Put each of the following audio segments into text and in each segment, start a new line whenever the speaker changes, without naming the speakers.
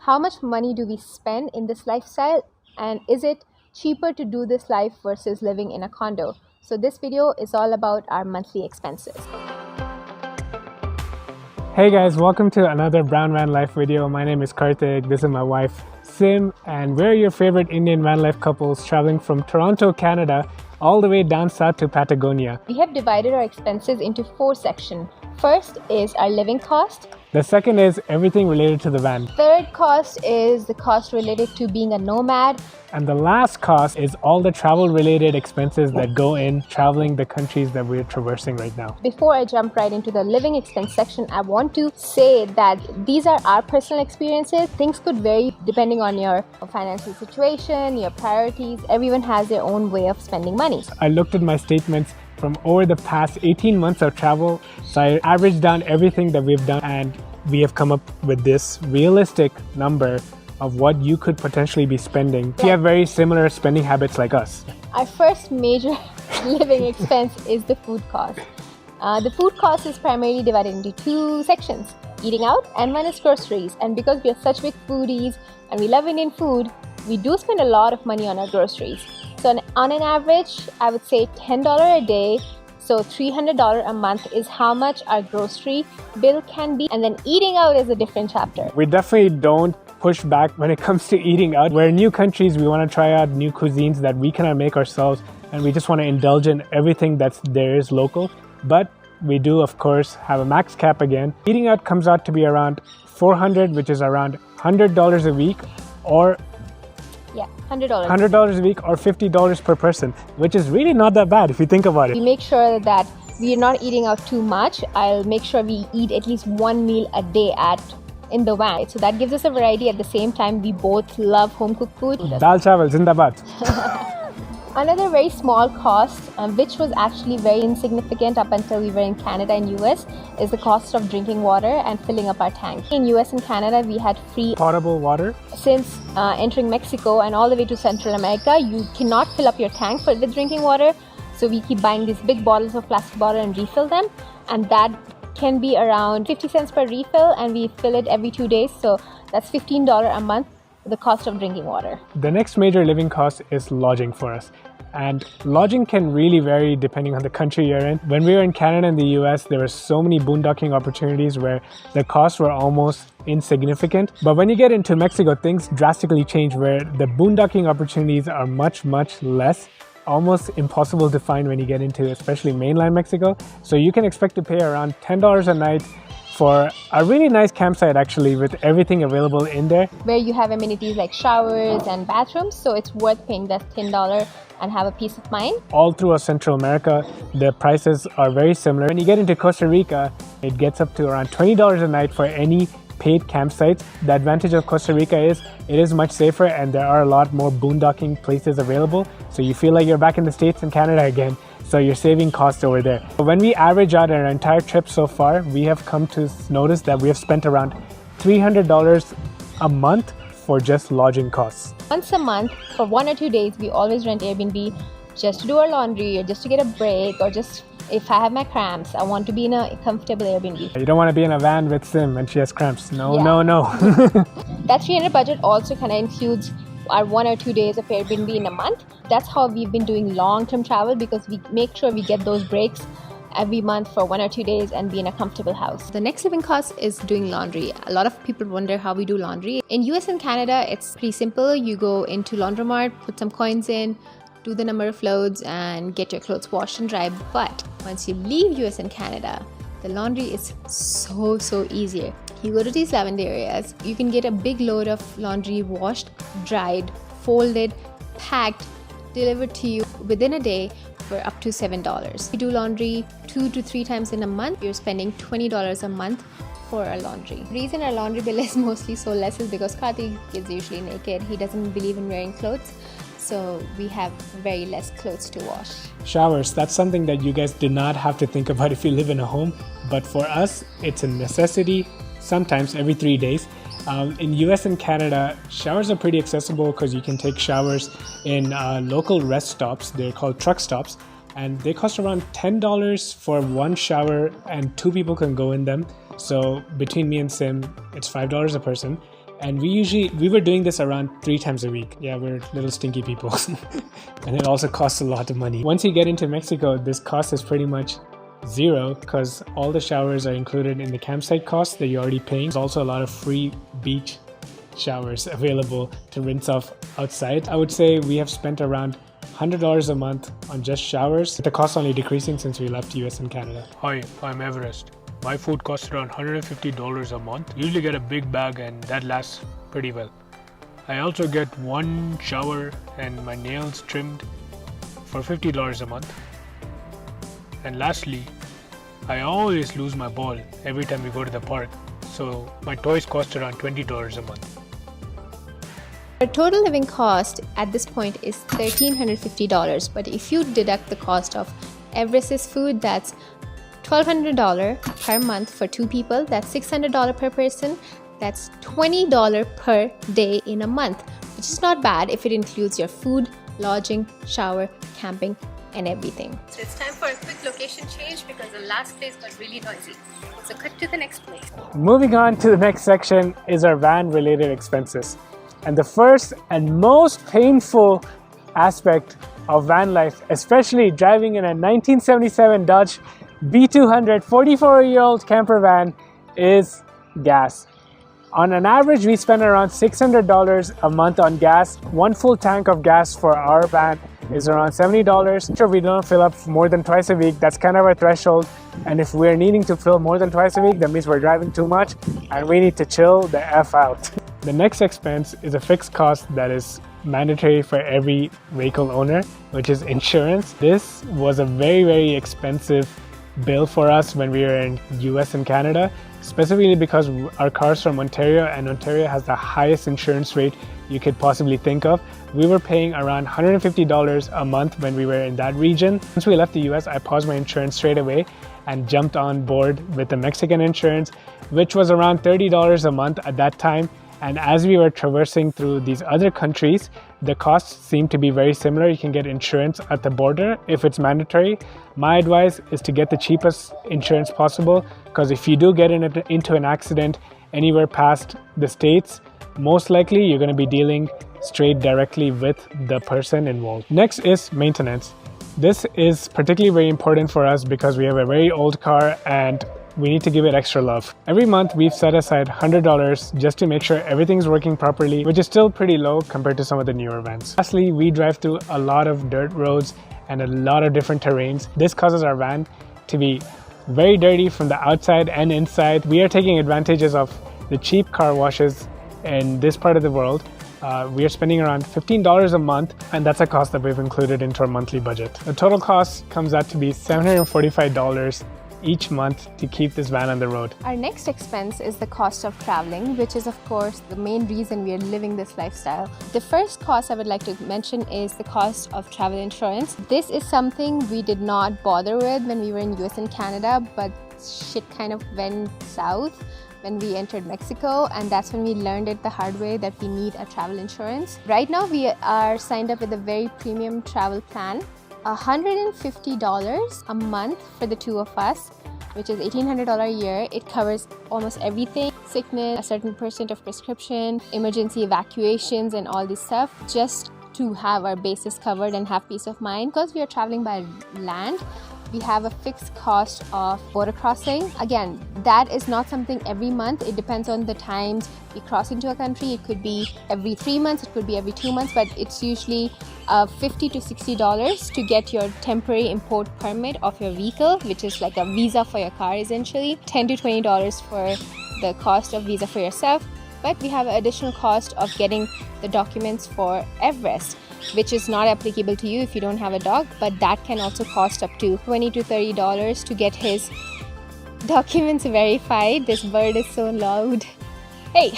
How much money do we spend in this lifestyle, and is it cheaper to do this life versus living in a condo? So this video is all about our monthly expenses.
Hey guys, welcome to another Brown Van Life video. My name is Karthik, this is my wife Sim, and we're your favorite Indian van life couples traveling from Toronto, Canada, all the way down south to Patagonia.
We have divided our expenses into 4 sections. First is our living cost.
The second is everything related to the van.
Third cost is the cost related to being a nomad.
And the last cost is all the travel related expenses that go in traveling the countries that we're traversing right now.
Before I jump right into the living expense section, I want to say that these are our personal experiences. Things could vary depending on your financial situation, your priorities. Everyone has their own way of spending money.
I looked at my statements from over the past 18 months of travel. So I averaged down everything that we've done, and we have come up with this realistic number of what you could potentially be spending if you have very similar spending habits like us.
Our first major living expense is the food cost. The food cost is primarily divided into 2 sections, eating out and one is groceries. And because we are such big foodies and we love Indian food, we do spend a lot of money on our groceries. So on an average, I would say $10 a day. So $300 a month is how much our grocery bill can be. And then eating out is a different chapter.
We definitely don't push back when it comes to eating out. We're in new countries, we want to try out new cuisines that we cannot make ourselves, and we just want to indulge in everything that's there is local. But we do, of course, have a max cap again. Eating out comes out to be around $400, which is around $100 a week, or $100 a week, or $50 per person, which is really not that bad if you think about it.
We make sure that we are not eating out too much. I'll make sure we eat at least 1 meal a day in the van. So that gives us a variety. At the same time, we both love home cooked food.
Dal chawal, zindabad.
Another very small cost, which was actually very insignificant up until we were in Canada and US, is the cost of drinking water and filling up our tank. In US and Canada, we had free
potable water.
Since entering Mexico and all the way to Central America, you cannot fill up your tank with drinking water. So we keep buying these big bottles of plastic water and refill them. And that can be around 50 cents per refill, and we fill it every 2 days. So that's $15 a month, the cost of drinking water.
The next major living cost is lodging for us. And lodging can really vary depending on the country you're in. When we were in Canada and the US, there were so many boondocking opportunities where the costs were almost insignificant. But when you get into Mexico, things drastically change where the boondocking opportunities are much, much less. Almost impossible to find when you get into especially mainland Mexico. So you can expect to pay around $10 a night for a really nice campsite, actually, with everything available in there.
Where you have amenities like showers and bathrooms, so it's worth paying that $10 and have a peace of mind.
All throughout Central America, the prices are very similar. When you get into Costa Rica, it gets up to around $20 a night for any paid campsites. The advantage of Costa Rica is it is much safer, and there are a lot more boondocking places available. So you feel like you're back in the States and Canada again. So you're saving costs over there. When we average out our entire trip so far, we have come to notice that we have spent around $300 a month for just lodging costs.
Once a month, for 1 or 2 days, we always rent Airbnb just to do our laundry or just to get a break, or just if I have my cramps, I want to be in a comfortable Airbnb.
You don't want to be in a van with Sim and she has cramps. No.
That $300 budget also kind of includes our 1 or 2 days of Airbnb in a month. That's how we've been doing long-term travel, because we make sure we get those breaks every month for 1 or 2 days and be in a comfortable house. The next living cost is doing laundry. A lot of people wonder how we do laundry. In US and Canada, it's pretty simple. You go into laundromat, put some coins in, do the number of loads, and get your clothes washed and dry. But once you leave US and Canada, the laundry is so easier. You go to these lavender areas, you can get a big load of laundry washed, dried, folded, packed, delivered to you within a day for up to $7. We do laundry 2 to 3 times in a month. You're spending $20 a month for our laundry. The reason our laundry bill is mostly so less is because Karthik is usually naked. He doesn't believe in wearing clothes. So we have very less clothes to wash.
Showers, that's something that you guys do not have to think about if you live in a home. But for us, it's a necessity, sometimes every 3 days. In US and Canada, showers are pretty accessible because you can take showers in local rest stops. They're called truck stops. And they cost around $10 for one shower, and 2 people can go in them. So between me and Sim, it's $5 a person. And we were doing this around 3 times a week. Yeah, we're little stinky people. And it also costs a lot of money. Once you get into Mexico, this cost is pretty much zero because all the showers are included in the campsite cost that you're already paying. There's also a lot of free beach showers available to rinse off outside. I would say we have spent around $100 a month on just showers. The cost only decreasing since we left US and Canada.
Hi, I'm Everest. My food costs around $150 a month. Usually get a big bag and that lasts pretty well. I also get one shower and my nails trimmed for $50 a month. And lastly, I always lose my ball every time we go to the park. So my toys cost around $20 a month.
Our total living cost at this point is $1,350, but if you deduct the cost of Everest's food, that's $1,200 per month for 2 people. That's $600 per person. That's $20 per day in a month, which is not bad if it includes your food, lodging, shower, camping, and everything. So it's time for a quick location change because the last place got really noisy. So cut to the next place.
Moving on to the next section is our van related expenses. And the first and most painful aspect of van life, especially driving in a 1977 Dodge B200 44-year-old camper van, is gas. On an average, we spend around $600 a month on gas. One full tank of gas for our van is around $70. Sure, we don't fill up more than twice a week. That's kind of our threshold. And if we're needing to fill more than twice a week, that means we're driving too much and we need to chill the F out. The next expense is a fixed cost that is mandatory for every vehicle owner, which is insurance. This was a very, very expensive bill for us when we were in US and Canada, specifically because our car's from Ontario and Ontario has the highest insurance rate you could possibly think of. We were paying around $150 a month when we were in that region. Once we left the US, I paused my insurance straight away and jumped on board with the Mexican insurance, which was around $30 a month at that time. And as we were traversing through these other countries, the costs seem to be very similar. You can get insurance at the border if it's mandatory. My advice is to get the cheapest insurance possible, because if you do get into an accident anywhere past the States, most likely you're going to be dealing straight directly with the person involved. Next is maintenance. This is particularly very important for us because we have a very old car and we need to give it extra love. Every month we've set aside $100 just to make sure everything's working properly, which is still pretty low compared to some of the newer vans. Lastly, we drive through a lot of dirt roads and a lot of different terrains. This causes our van to be very dirty from the outside and inside. We are taking advantages of the cheap car washes in this part of the world. We are spending around $15 a month, and that's a cost that we've included into our monthly budget. The total cost comes out to be $745 each month to keep this van on the road.
Our next expense is the cost of traveling, which is of course the main reason we are living this lifestyle. The first cost I would like to mention is the cost of travel insurance. This is something we did not bother with when we were in US and Canada, but shit kind of went south when we entered Mexico, and that's when we learned it the hard way that we need a travel insurance. Right now we are signed up with a very premium travel plan. $150 a month for the 2 of us, which is $1,800 a year. It covers almost everything: sickness, a certain percent of prescription, emergency evacuations, and all this stuff, just to have our bases covered and have peace of mind. Because we are traveling by land, we have a fixed cost of border crossing. Again, that is not something every month. It depends on the times we cross into a country. It could be every 3 months, it could be every 2 months, but it's usually $50 to $60 to get your temporary import permit of your vehicle, which is like a visa for your car essentially. $10 to $20 for the cost of visa for yourself. But we have an additional cost of getting the documents for Everest, which is not applicable to you if you don't have a dog, but that can also cost up to $20 to $30 to get his documents verified. This bird is so loud. Hey,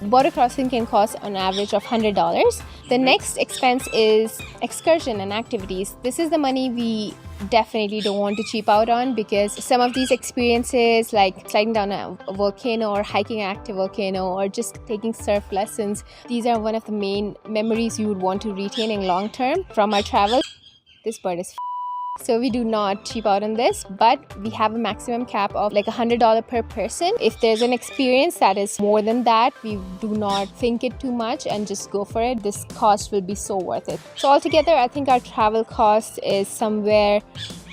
border crossing can cost on average of $100. The next expense is excursion and activities. This is the money we definitely don't want to cheap out on, because some of these experiences, like sliding down a volcano or hiking an active volcano or just taking surf lessons, these are one of the main memories you would want to retain in long term from our travel. This bird is So we do not cheap out on this, but we have a maximum cap of like $100 per person. If there's an experience that is more than that, we do not think it too much and just go for it. This cost will be so worth it. So altogether, I think our travel cost is somewhere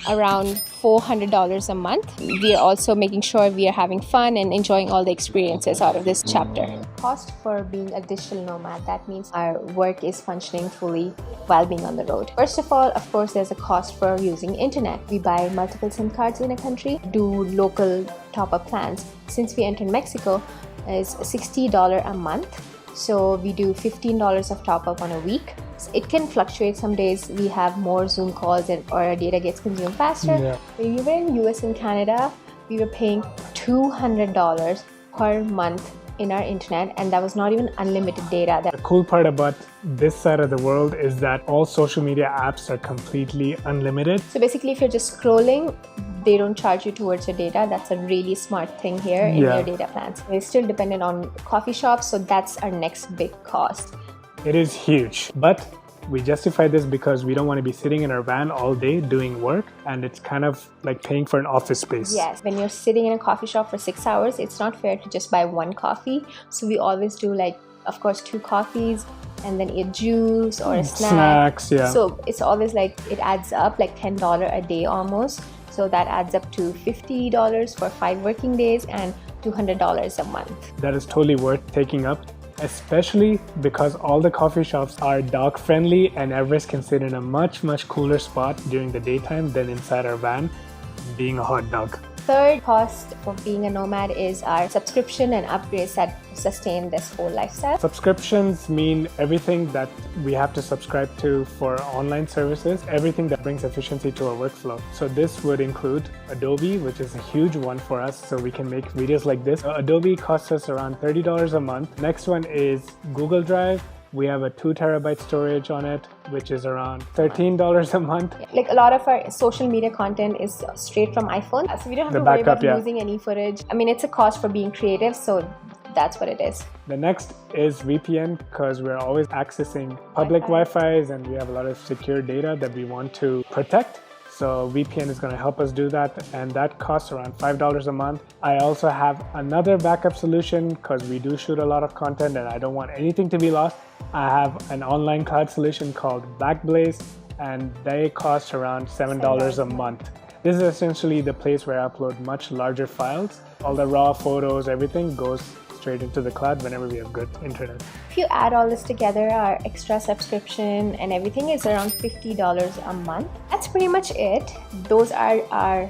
around $400 a month. We are also making sure we are having fun and enjoying all the experiences out of this chapter. Cost for being a digital nomad, that means our work is functioning fully while being on the road. First of all, of course, there's a cost for using internet. We buy multiple SIM cards in a country, do local top-up plans. Since we entered Mexico, it's $60 a month. So we do $15 of top-up on a week. It can fluctuate. Some days we have more Zoom calls or our data gets consumed faster.
Yeah.
When we were in US and Canada, we were paying $200 per month in our internet, and that was not even unlimited data.
The cool part about this side of the world is that all social media apps are completely unlimited.
So basically, if you're just scrolling, they don't charge you towards your data. That's a really smart thing here in your data plans. We're still dependent on coffee shops, so that's our next big cost.
It is huge, but we justify this because we don't want to be sitting in our van all day doing work, and it's kind of like paying for an office space.
Yes, when you're sitting in a coffee shop for 6 hours, it's not fair to just buy one coffee. So we always do, like, of course, 2 coffees and then a juice or a snack.
Snacks, yeah.
So it's always like it adds up like $10 a day almost. So that adds up to $50 for 5 working days and $200 a month.
That is totally worth taking up, especially because all the coffee shops are dog friendly and Everest can sit in a much cooler spot during the daytime than inside our van being a hot dog.
Third cost for being a nomad is our subscription and upgrades that sustain this whole lifestyle.
Subscriptions mean everything that we have to subscribe to for online services, everything that brings efficiency to our workflow. So this would include Adobe, which is a huge one for us, so we can make videos like this. Adobe costs us around $30 a month. Next one is Google Drive. We have a 2 terabyte storage on it, which is around $13 a month.
Like a lot of our social media content is straight from iPhone, so we don't have to worry about losing any footage. I mean, it's a cost for being creative, so that's what it is.
The next is VPN, because we're always accessing public Wi-Fi's and we have a lot of secure data that we want to protect. So VPN is going to help us do that, and that costs around $5 a month. I also have another backup solution because we do shoot a lot of content and I don't want anything to be lost. I have an online cloud solution called Backblaze, and they cost around $7 a month. This is essentially the place where I upload much larger files. All the raw photos, everything goes straight into the cloud whenever we have good internet.
If you add all this together, our extra subscription and everything is around $50 a month. That's pretty much it. Those are our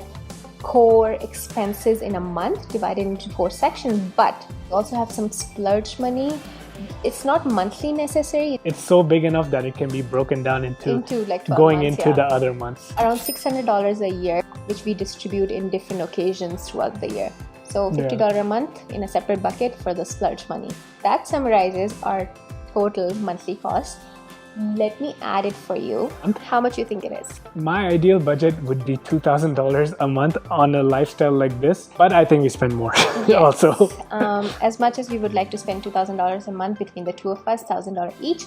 core expenses in a month divided into 4 sections, but we also have some splurge money. It's not monthly necessary.
It's so big enough that it can be broken down into
like 12
going
months,
into the other months.
Around $600 a year, which we distribute in different occasions throughout the year. So $50 a month in a separate bucket for the splurge money. That summarizes our total monthly cost. Let me add it for you. How much you think it is?
My ideal budget would be $2,000 a month on a lifestyle like this, but I think we spend more also.
As much as we would like to spend $2,000 a month between the two of us, $1,000 each,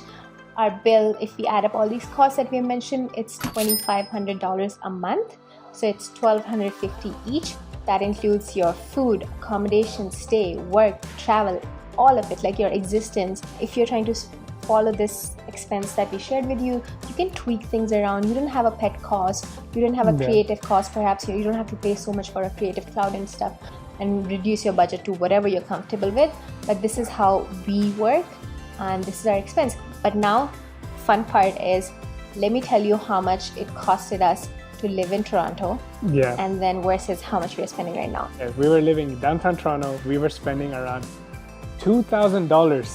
our bill, if we add up all these costs that we mentioned, it's $2,500 a month. So it's $1,250 each. That includes your food, accommodation, stay, work, travel, all of it, like your existence. If you're trying to follow this expense that we shared with you, you can tweak things around. You don't have a pet cost, you don't have a creative cost, perhaps you don't have to pay so much for a creative cloud and stuff, and reduce your budget to whatever you're comfortable with. But this is how we work and this is our expense. But now, fun part is, let me tell you how much it costed us to live in Toronto, and then versus how much we're spending right now.
If we were living in downtown Toronto, we were spending around $2,000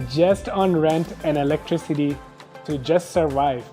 just on rent and electricity to just survive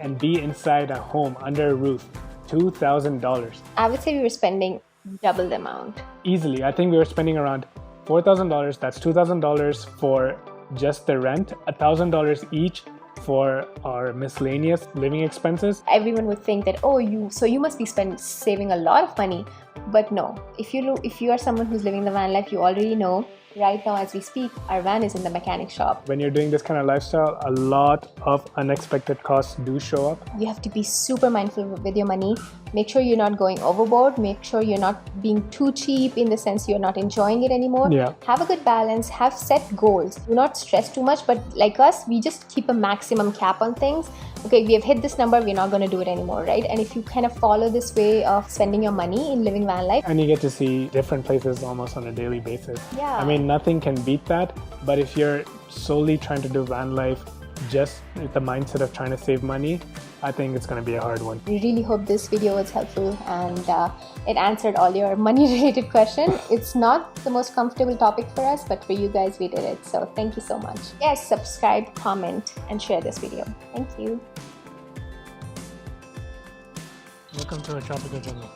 and be inside a home under a roof. $2,000.
I would say we were spending double the amount.
Easily. I think we were spending around $4,000. That's $2,000 for just the rent, $1,000 each for our miscellaneous living expenses.
Everyone would think that, oh, you must be saving a lot of money. But no, if you are someone who's living the van life, you already know Right now, as we speak, our van is in the mechanic shop.
When you're doing this kind of lifestyle, a lot of unexpected costs do show up.
You have to be super mindful with your money. Make sure you're not going overboard. Make sure you're not being too cheap in the sense you're not enjoying it anymore.
Yeah.
Have a good balance. Have set goals. Do not stress too much. But like us, we just keep a maximum cap on things. Okay, we have hit this number, we're not going to do it anymore, right? And if you kind of follow this way of spending your money in living van life,
and you get to see different places almost on a daily basis.
Yeah.
I mean, nothing can beat that. But if you're solely trying to do van life just with the mindset of trying to save money, I think it's going to be a hard one.
we really hope this video was helpful and it answered all your money related questions. It's not the most comfortable topic for us, but for you guys, we did it. So thank you so much. Yes, subscribe, comment, and share this video. Thank you.
Welcome to a tropical jungle.